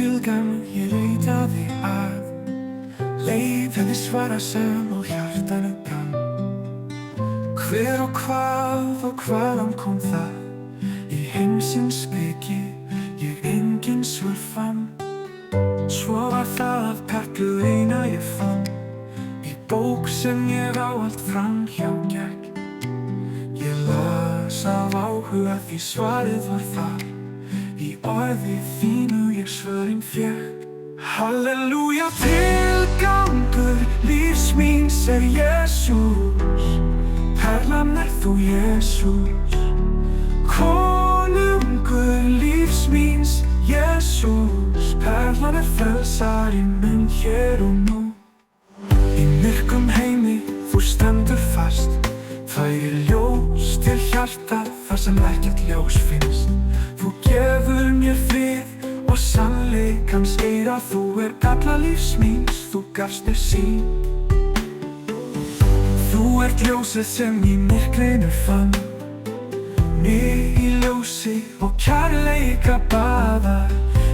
tilgang, ég leitaði að leiðinni svara sem á hjartanu brann. Hver og hvaðan kom það? Í heimsins speki ég engin svör fann. Svo var það að perlu eina ég fann í bók sem ég á allt framhjá gekk. Ég las af áhuga því svarið var þar, í orði þínu ég svörin fékk. Halleluja, tilgangur lífs míns Jesús, perlan þú Jesús. Konungur lífs míns Jesús, perlan frelsari minn hér og nú. Í myrkum heimi þú stendur fast, færir ljós til hjarta þar sem ekkert ljós finnst. Þú gefur mér frið og sannleikans eira, þú perla lífs míns, þú gafst mér sýn. Þú ljósið sem í myrkrinu fann, mig í ljósi og kærleika baðar.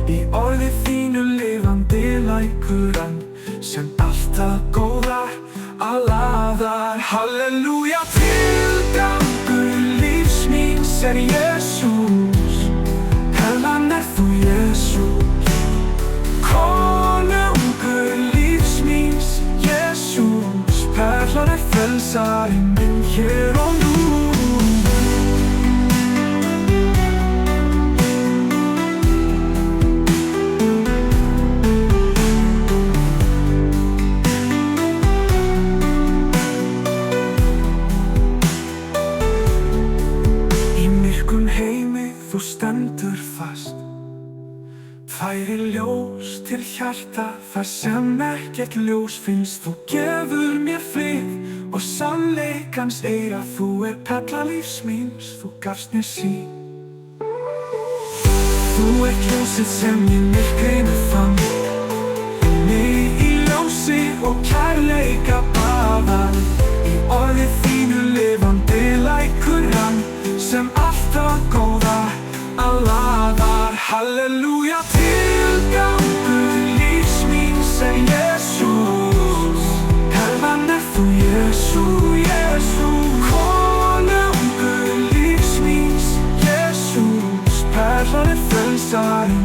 Í orði þínu lifandi lækur hann, sem alltaf góða laðar. Halleluja, tilgangur lífs míns Jesús, perlan þú Jesús. Konungur lífs míns Jesús, perlan frelsari minn hér og nú. Þú stendur fast, færir ljós til hjarta þar sem ekkert ljós finnst. Þú gefur mér frið og sannleikans eira, þú perla lífs míns, þú gafst mér sýn. Þú ljósið sem í myrkrinu fann, mig í ljósi og kærleika baðar. Í orði þínu lifandi lækur hann, sem alltaf góða laðar. Halleluja, tilgangur lífs míns Jesús, perlan þú Jesús. Konungur lífs míns Jesús, perlan frelsari